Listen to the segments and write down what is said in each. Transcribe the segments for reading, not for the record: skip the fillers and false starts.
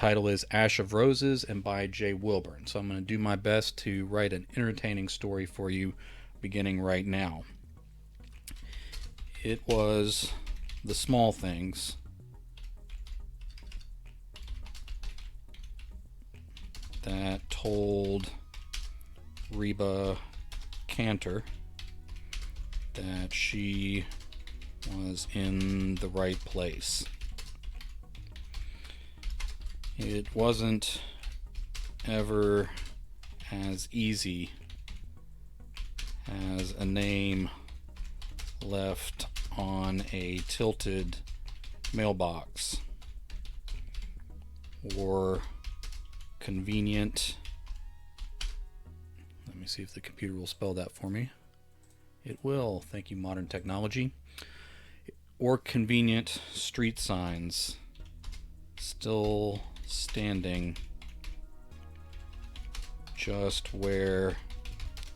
title is Ash of Roses and by J. Wilburn. So I'm going to do my best to write an entertaining story for you beginning right now. It was the small things that told Reba Cantor that she was in the right place. It wasn't ever as easy as a name left on a tilted mailbox or convenient. Let me see if the computer will spell that for me. It will. Thank you, modern technology. Or convenient street signs still standing just where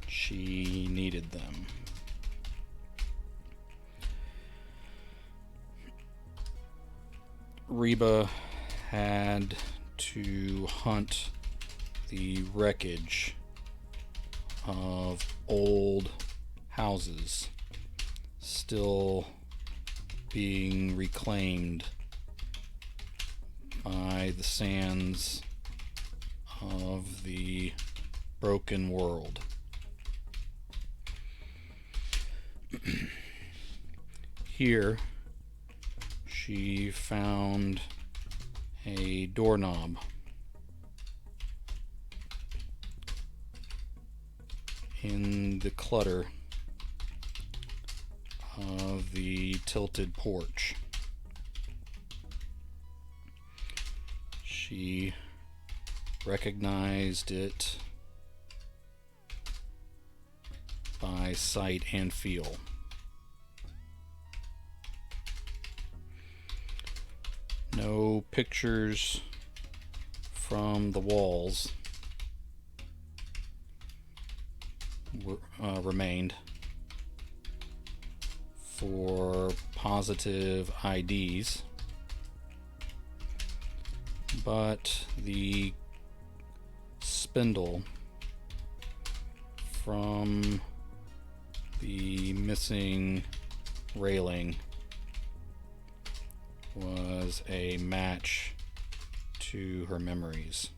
she needed them. Reba had to hunt the wreckage of old houses still being reclaimed by the sands of the broken world. Here, she found a doorknob in the clutter of the tilted porch. She recognized it by sight and feel. No pictures from the walls remained for positive IDs, but the spindle from the missing railing was a match to her memories.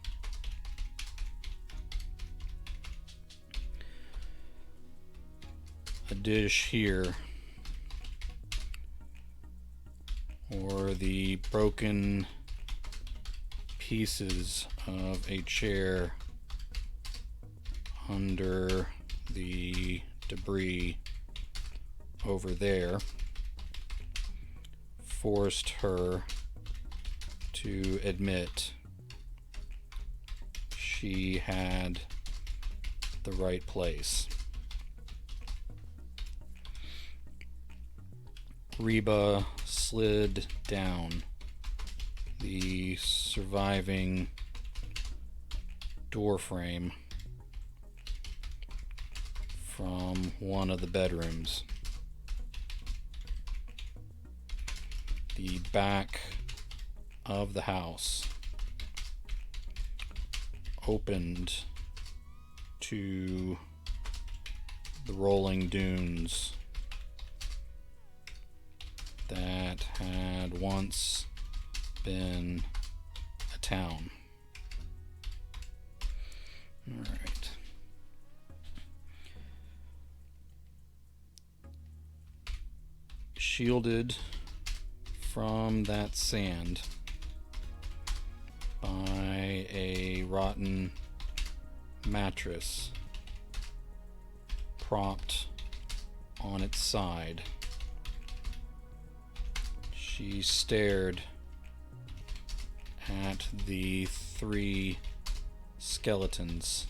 A dish here, or the broken pieces of a chair under the debris over there, forced her to admit she had the right place. Reba slid down the surviving door frame from one of the bedrooms. The back of the house opened to the rolling dunes that had once been a town. All right. Shielded from that sand by a rotten mattress propped on its side, she stared at the three skeletons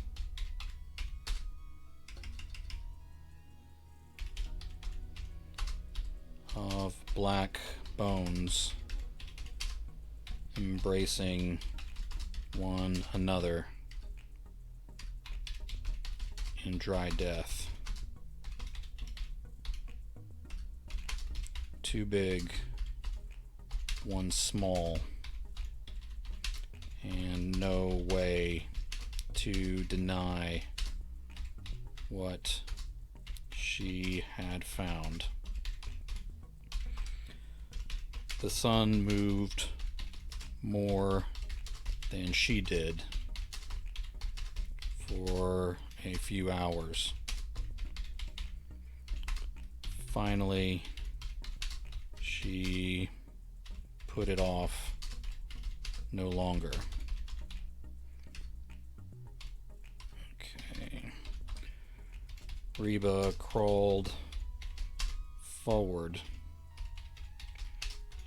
of black bones embracing one another in dry death. Two big, one small, and no way to deny what she had found. The sun moved more than she did for a few hours. Finally, she put it off no longer. Okay. Reba crawled forward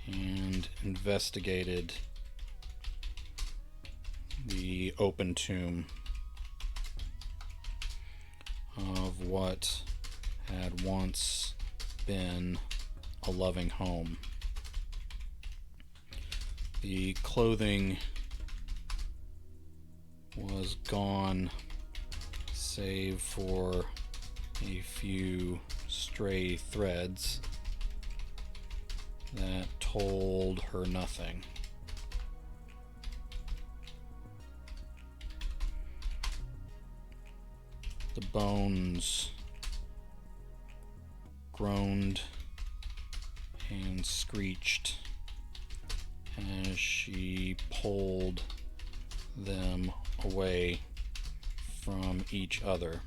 and investigated the open tomb of what had once been a loving home. The clothing was gone, save for a few stray threads that told her nothing. The bones groaned and screeched as she pulled them away from each other,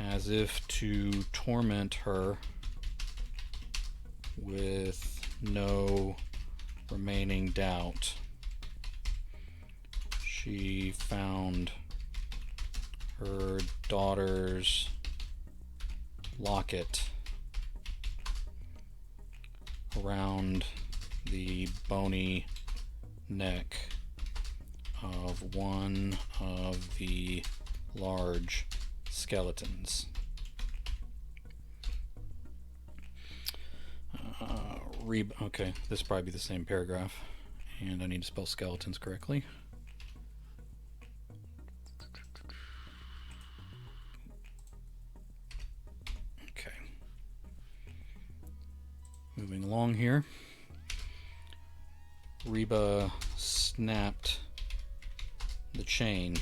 as if to torment her with no remaining doubt. She found her daughter's locket around the bony neck of one of the large skeletons. Okay, this will probably be the same paragraph, and I need to spell skeletons correctly. Okay. Moving along here. Reba snapped the chain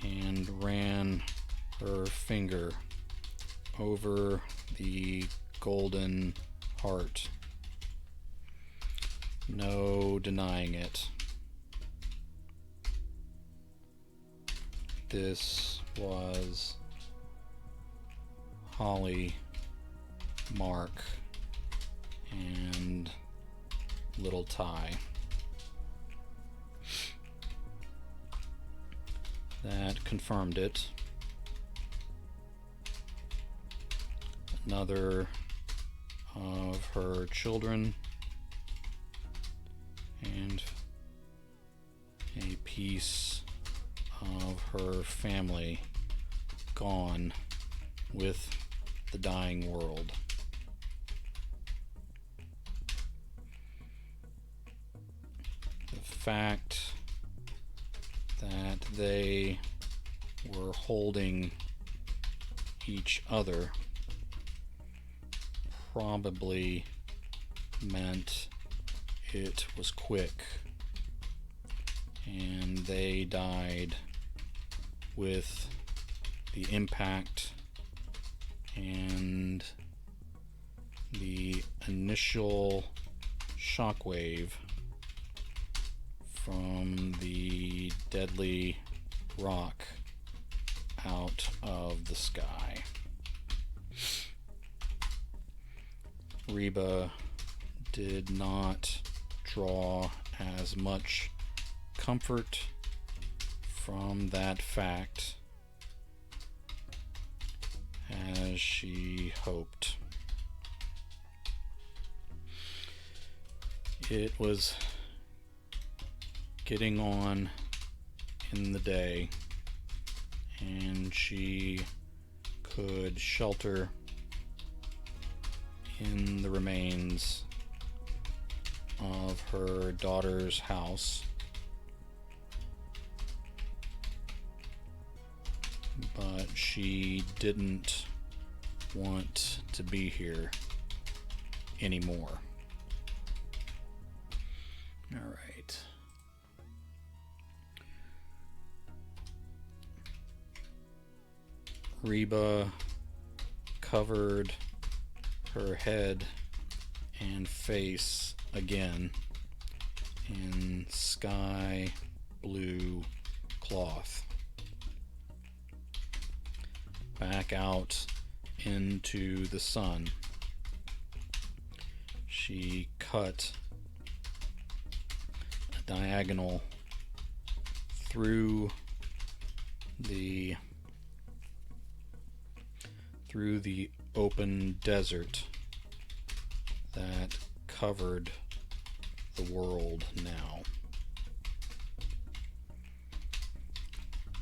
and ran her finger over the golden heart. No denying it. This was Holly, Mark, and little Ty. That confirmed it. Another of her children and a piece of her family gone with the dying world. The fact that they were holding each other probably meant it was quick, and they died with the impact and the initial shockwave from the deadly rock out of the sky. Reba did not draw as much comfort from that fact as she hoped. It was getting on in the day, and she could shelter in the remains of her daughter's house, but she didn't want to be here anymore. All right. Reba covered her head and face again in sky blue cloth. Back out into the sun. She cut a diagonal through the open desert that covered the world now.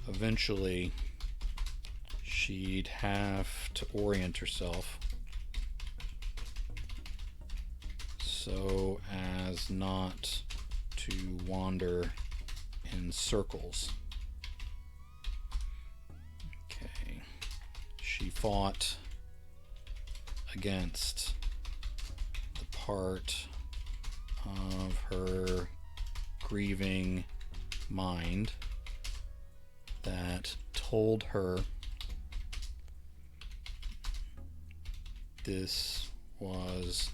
Eventually, she'd have to orient herself so as not to wander in circles. Okay. She fought against the part of her grieving mind that told her this was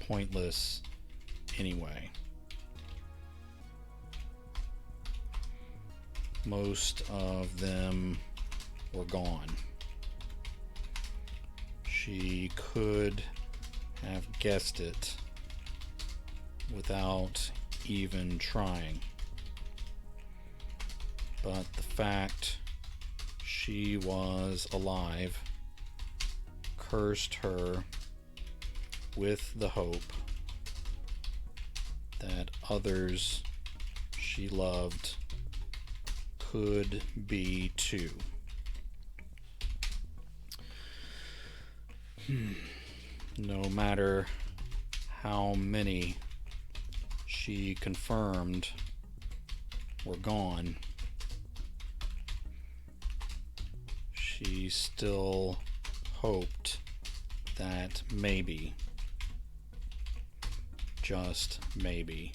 pointless anyway. Most of them were gone. She could have guessed it without even trying. But the fact she was alive cursed her with the hope that others she loved could be too. No matter how many she confirmed were gone, she still hoped that maybe, just maybe,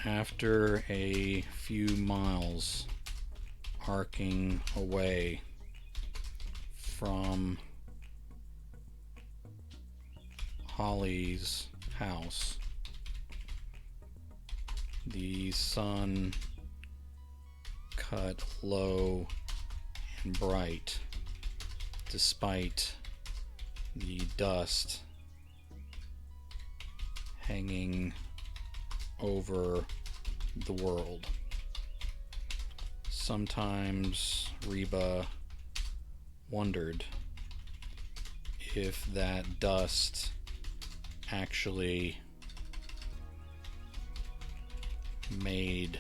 after a few miles arcing away from Holly's house, the sun cut low and bright despite the dust hanging over the world. Sometimes Reba wondered if that dust actually made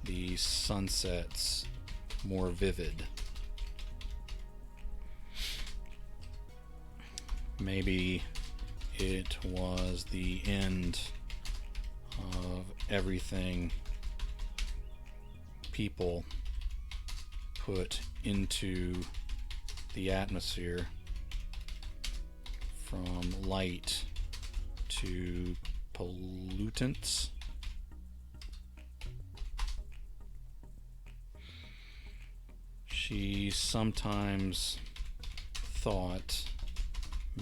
the sunsets more vivid. Maybe it was the end of everything people put into the atmosphere, from light to pollutants. She sometimes thought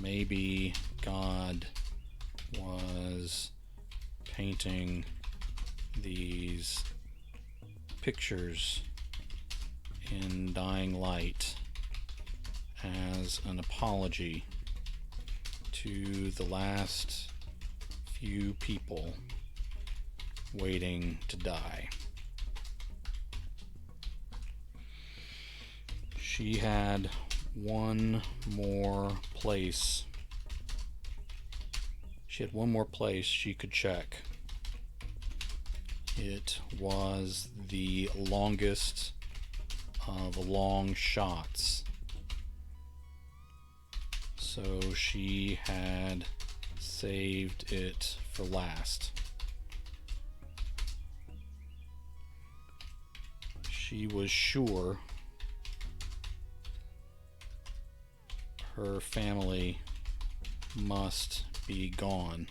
maybe God was painting these pictures in dying light as an apology to the last few people waiting to die. She had one more place. She had one more place she could check. It was the longest of long shots. So she had saved it for last. She was sure her family must be gone,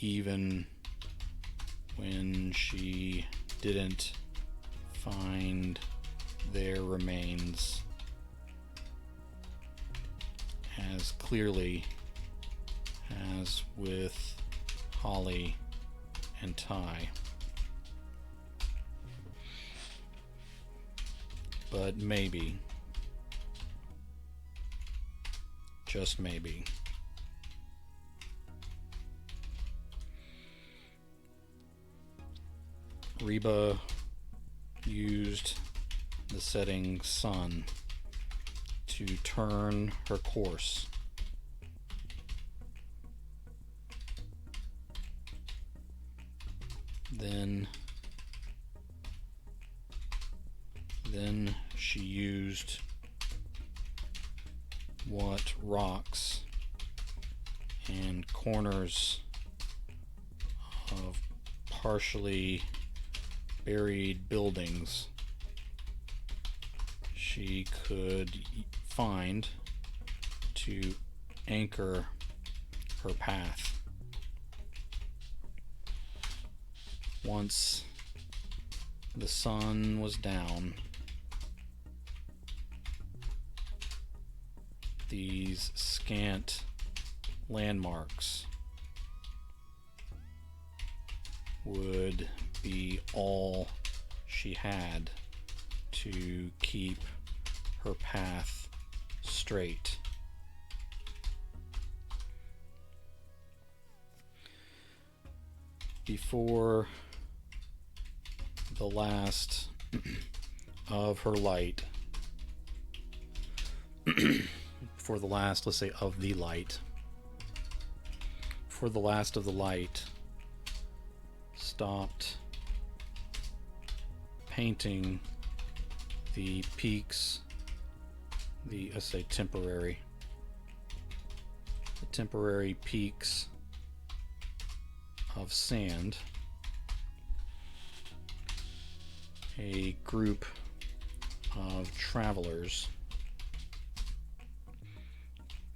even when she didn't find their remains as clearly as with Holly and Ty. But maybe, just maybe, Reba used the setting sun to turn her course. Then she used what rocks and corners of partially buried buildings she could find to anchor her path. Once the sun was down, these scant landmarks would be all she had to keep her path straight. Before the last of her light, before the last, let's say, of the light, before the last of the light stopped painting the peaks, let's say temporary peaks of sand, a group of travelers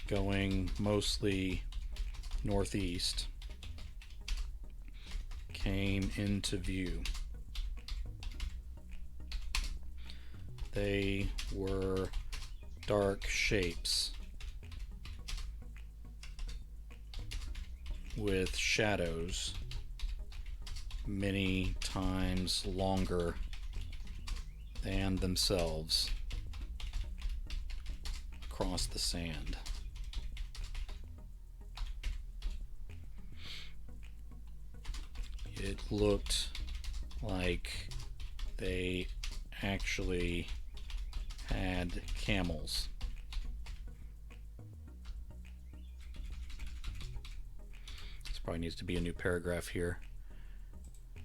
going mostly northeast came into view. They were dark shapes with shadows many times longer than themselves across the sand. It looked like they actually had camels. This probably needs to be a new paragraph here.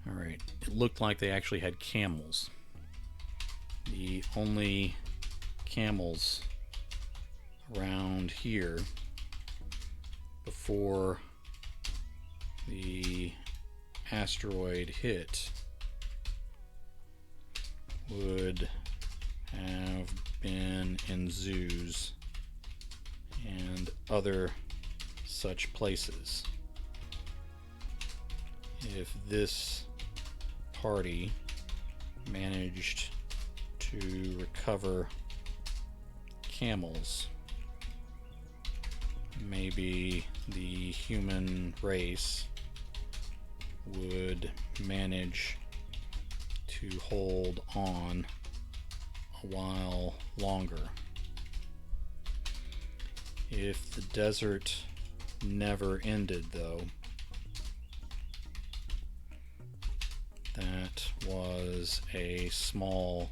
Alright, it looked like they actually had camels. The only camels around here before the asteroid hit would have been in zoos and other such places. If this party managed to recover camels, maybe the human race would manage to hold on a while longer. If the desert never ended, though, that was a small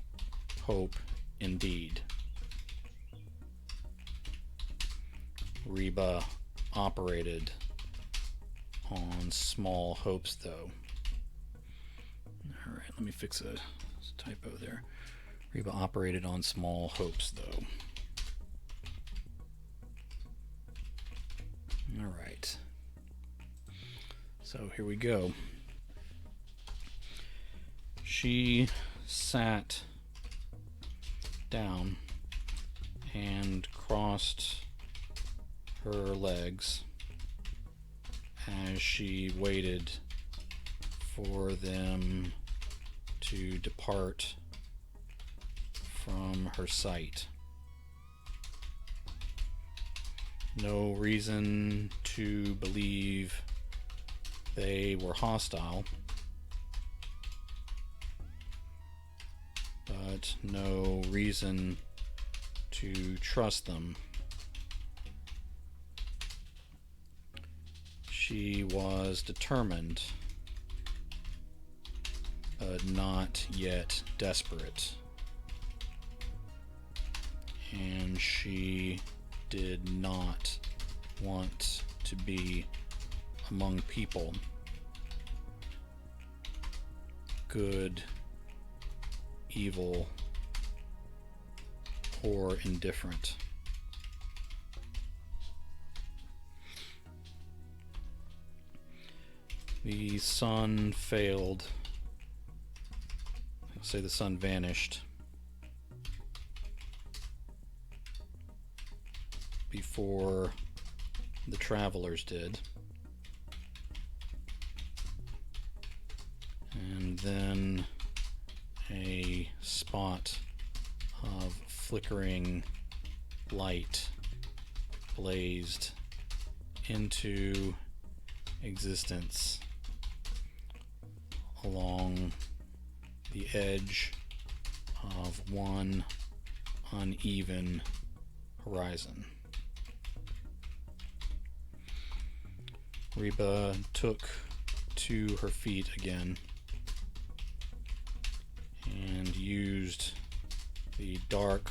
hope indeed. Reba operated on small hopes, though. Alright, let me fix a typo there. Reba operated on small hopes, though. Alright. So here we go. She sat down and crossed her legs as she waited for them to depart from her sight. No reason to believe they were hostile, but no reason to trust them. She was determined, but not yet desperate. And she did not want to be among people. Good, evil, or indifferent. The sun failed. I'll say the sun vanished before the travelers did. And then a spot of flickering light blazed into existence along the edge of one uneven horizon. Reba took to her feet again and used the dark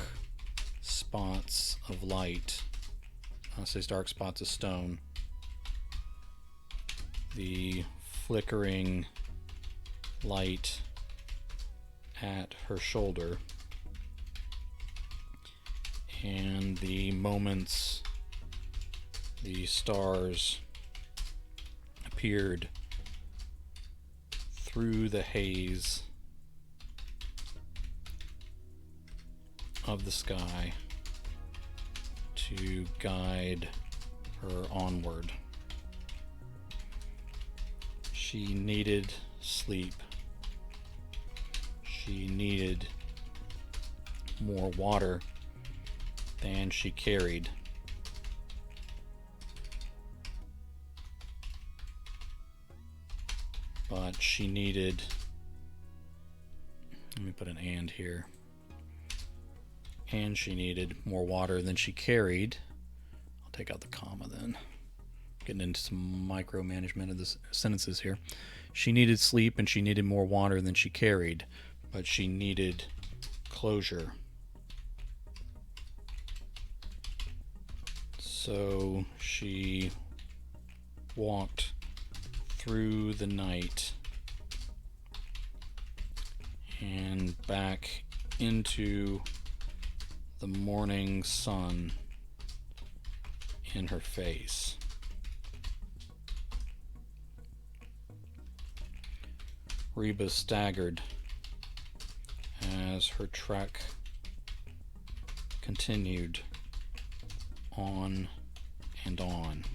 spots of light, I'll say dark spots of stone, the flickering light at her shoulder, and the moments the stars appeared through the haze of the sky to guide her onward. She needed sleep. She needed more water than she carried. But she needed, let me put an and here, and she needed more water than she carried. I'll take out the comma then. Getting into some micromanagement of the sentences here. She needed sleep and she needed more water than she carried, but she needed closure. So she walked through the night and back into the morning sun in her face. Reba staggered as her trek continued on and on.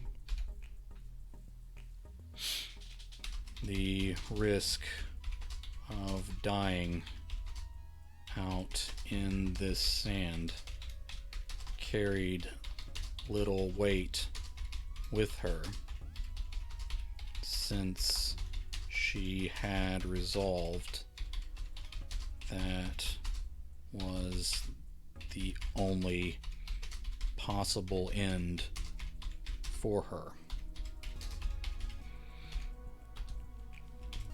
The risk of dying out in this sand carried little weight with her, since she had resolved that was the only possible end for her.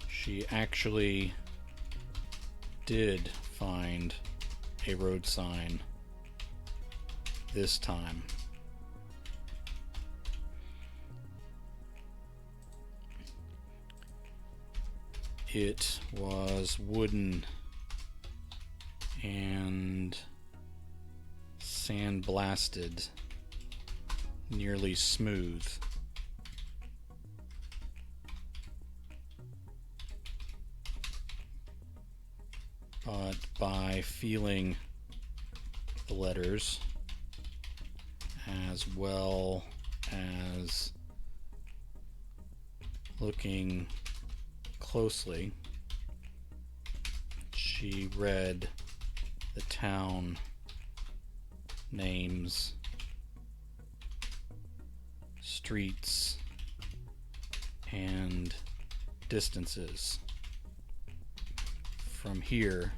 She actually did find a road sign this time. It was wooden and sandblasted, nearly smooth. But by feeling the letters as well as looking closely, she read the town names, streets, and distances. From here,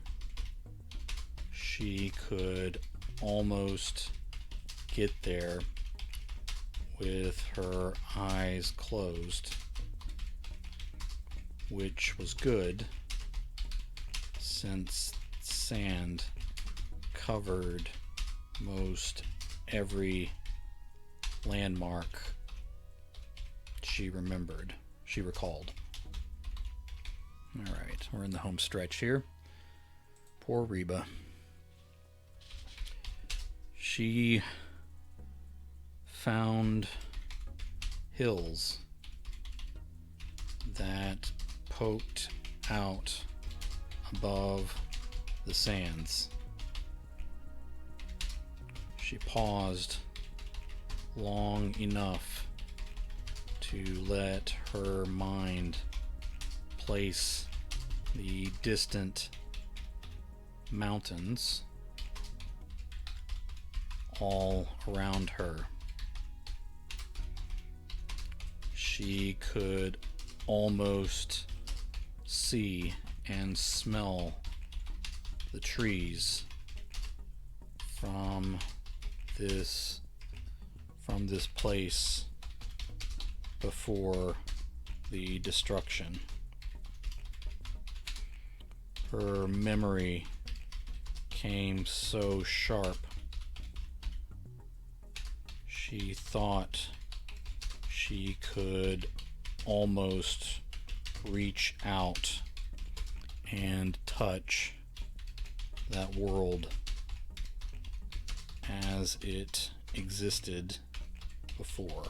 she could almost get there with her eyes closed, which was good since sand covered most every landmark she recalled. Alright, we're in the home stretch here. Poor Reba. She found hills that poked out above the sands. She paused long enough to let her mind place the distant mountains all around her. She could almost see and smell the trees from this place before the destruction. Her memory came so sharp. She thought she could almost reach out and touch that world as it existed before.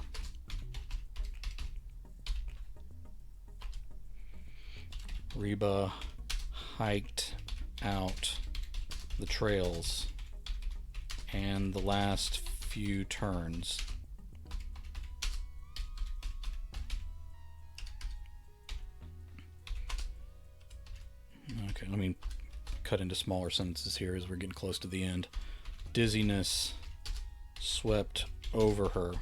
Reba hiked out the trails and the last few turns. Okay, let me cut into smaller sentences here as we're getting close to the end. Dizziness swept over her,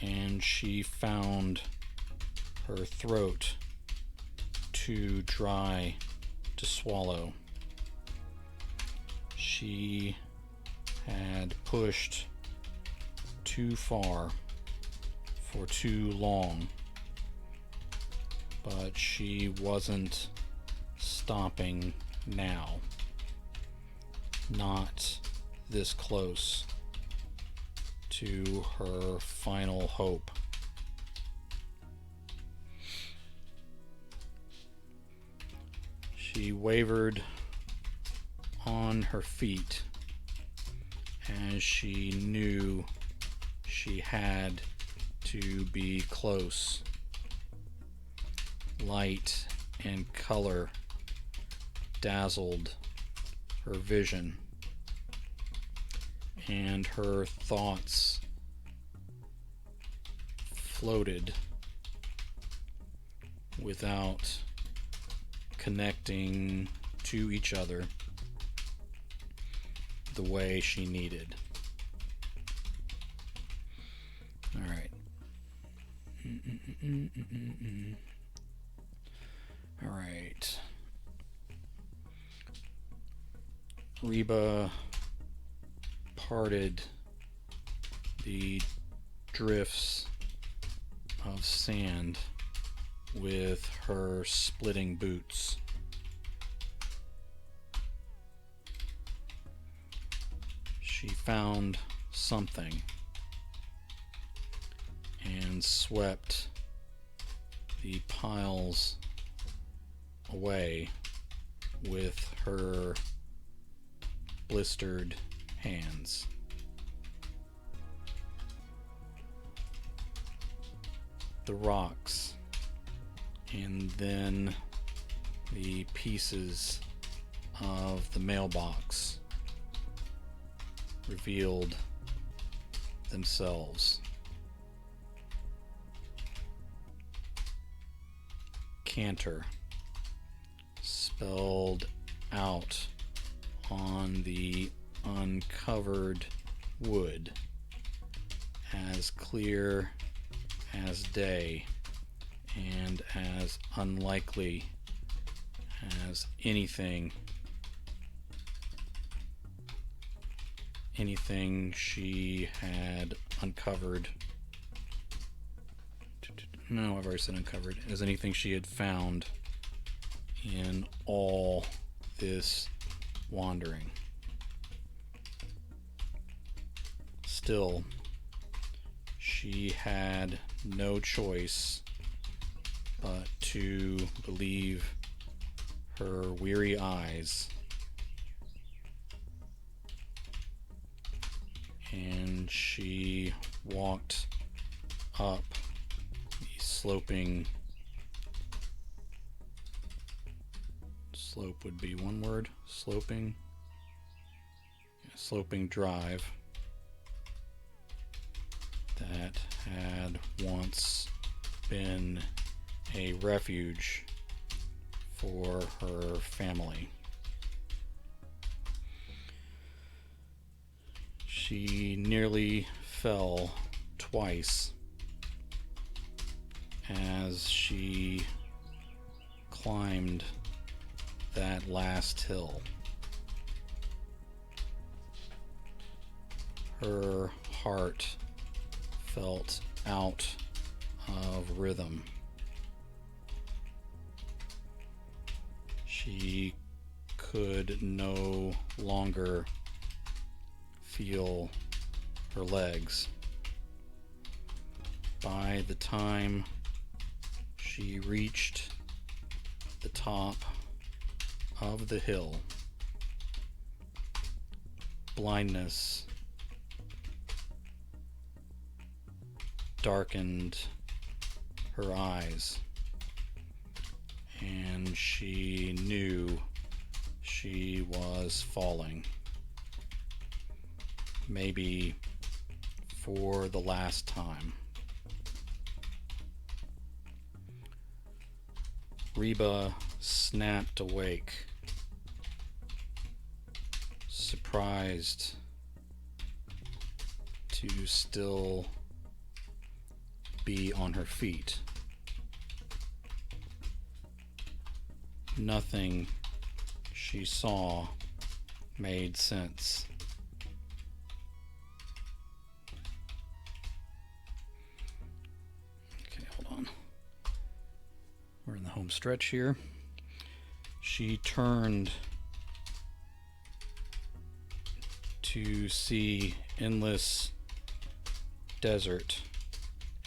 and she found her throat too dry to swallow. She had pushed too far for too long, but she wasn't stopping now. Not this close to her final hope. She wavered on her feet as she knew she had to be close. Light and color dazzled her vision, and her thoughts floated without connecting to each other the way she needed. All right. All right. Reba parted the drifts of sand with her splitting boots. She found something and swept the piles away with her blistered hands. The rocks, and then the pieces of the mailbox revealed themselves. Canter, spelled out on the uncovered wood, as clear as day and as unlikely as anything she had uncovered. No, I've already said uncovered. As anything she had found in all this wandering. Still, she had no choice but to believe her weary eyes, and she walked up the sloping, slope would be one word, sloping drive that had once been a refuge for her family. She nearly fell twice as she climbed that last hill. Her heart felt out of rhythm. She could no longer feel her legs. By the time she reached the top of the hill, blindness darkened her eyes, and she knew she was falling, maybe for the last time. Reba snapped awake, surprised to still be on her feet. Nothing she saw made sense. Okay, hold on. We're in the home stretch here. She turned to see endless desert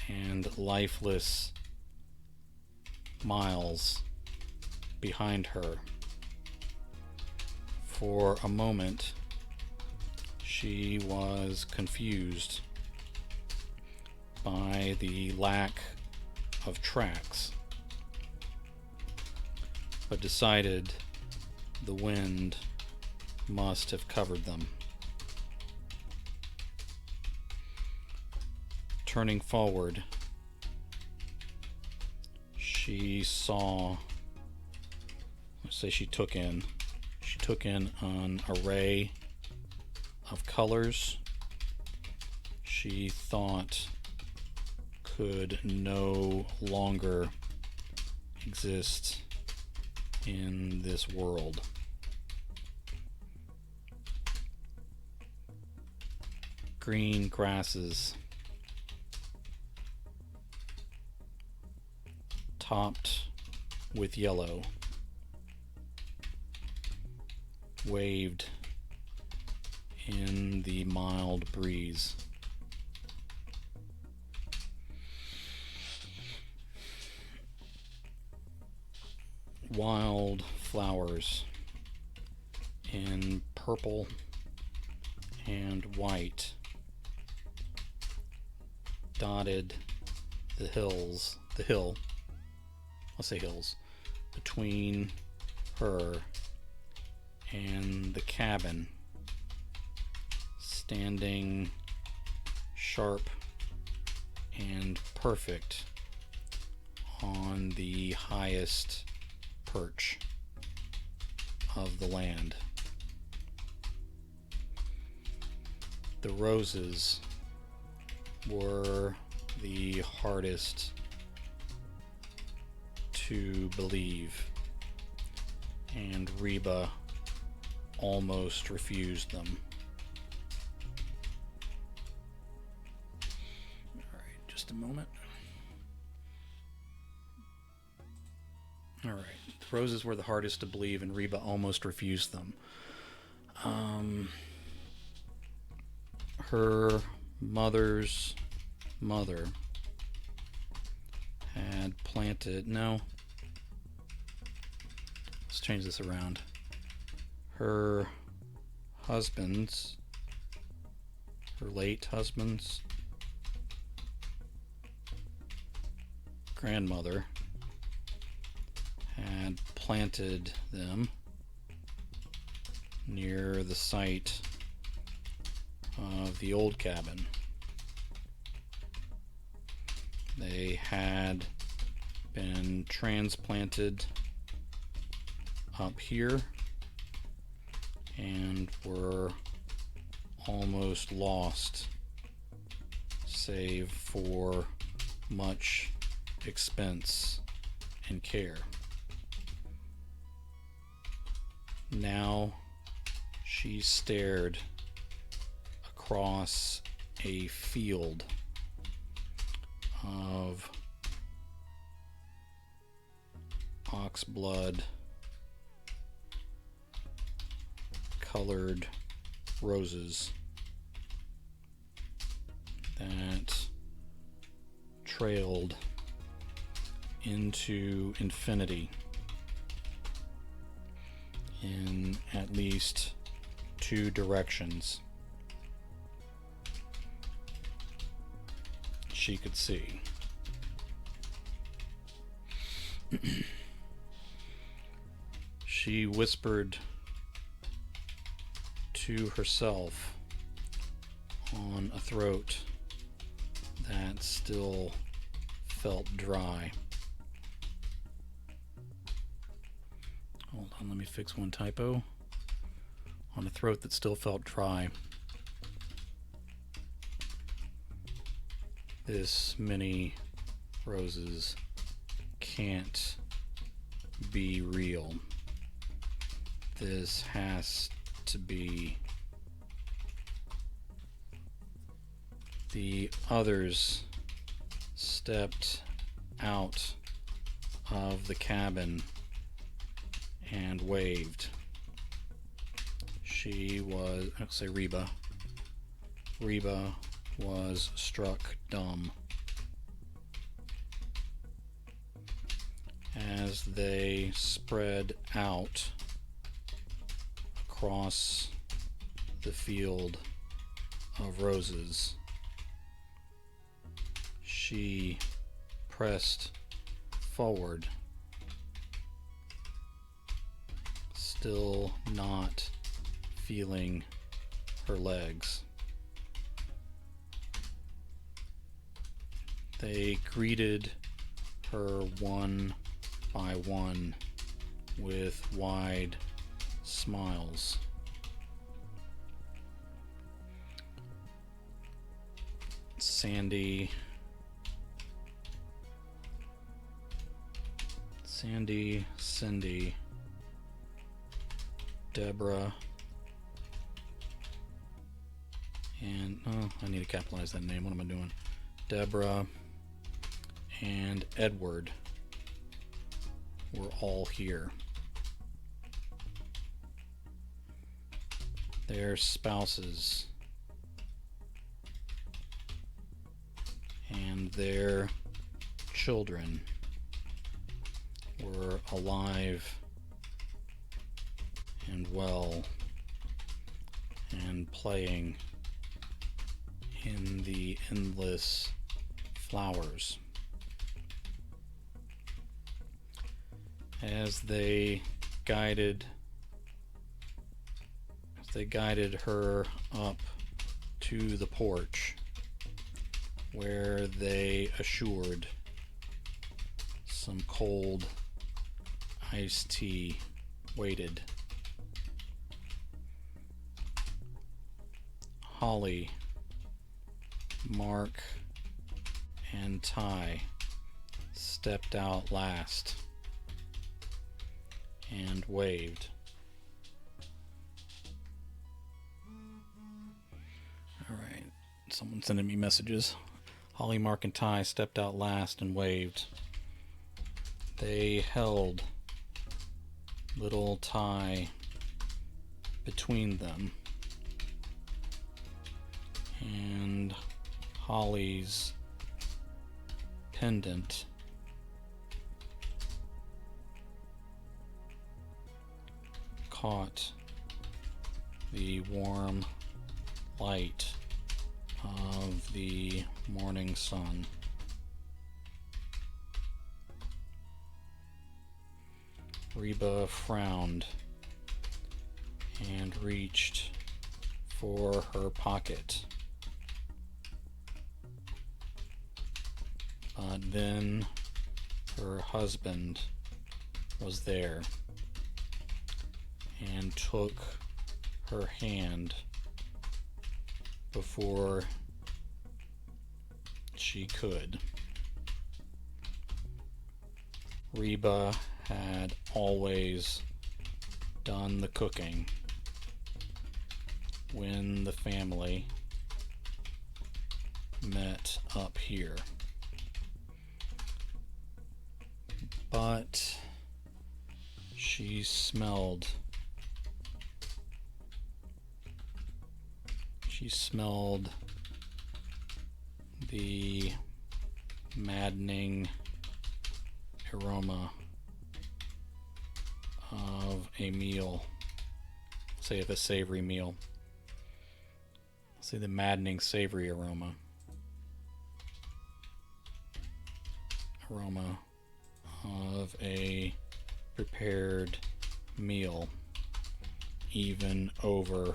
and lifeless miles behind her. For a moment, she was confused by the lack of tracks, but decided the wind must have covered them. Turning forward, she saw, let's say she took in an array of colors she thought could no longer exist in this world. Green grasses topped with yellow waved in the mild breeze. Wild flowers in purple and white dotted the hill between her and the cabin standing sharp and perfect on the highest perch of the land. The roses were the hardest to believe, and Reba almost refused them. Alright, just a moment. Alright, the roses were the hardest to believe, and Reba almost refused them. Her mother's mother had planted... No. Let's change this around. Her husband's... Her late husband's grandmother had planted them near the site of the old cabin. They had been transplanted up here and were almost lost, save for much expense and care. Now she stared across a field of oxblood colored roses that trailed into infinity in at least two directions she could see. She whispered to herself on a throat that still felt dry. Hold on, let me fix one typo. On a throat that still felt dry. This many roses can't be real. This has to be... The others stepped out of the cabin and waved. She was, I'll say Reba. Reba was struck dumb as they spread out across the field of roses. She pressed forward, still not feeling her legs. They greeted her one by one with wide smiles. Sandy, Cindy, Deborah, and I need to capitalize that name. What am I doing? Deborah and Edward were all here. Their spouses and their children were alive and well and playing in the endless flowers. As they guided her up to the porch, where they assured some cold iced tea waited. Holly, Mark, and Ty stepped out last and waved. Alright, someone's sending me messages. Holly, Mark, and Ty stepped out last and waved. They held little Ty between them, and Holly's pendant caught the warm light of the morning sun. Reba frowned and reached for her pocket. But then her husband was there and took her hand before she could. Reba had always done the cooking when the family met up here. But she smelled the maddening aroma of a meal, say of a savory meal. Say the maddening savory aroma of a prepared meal, even over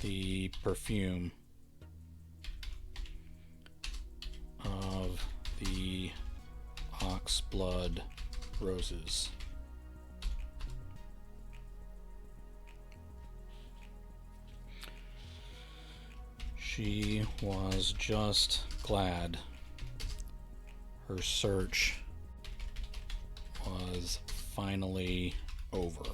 the perfume of the ox blood roses. She was just glad her search was finally over.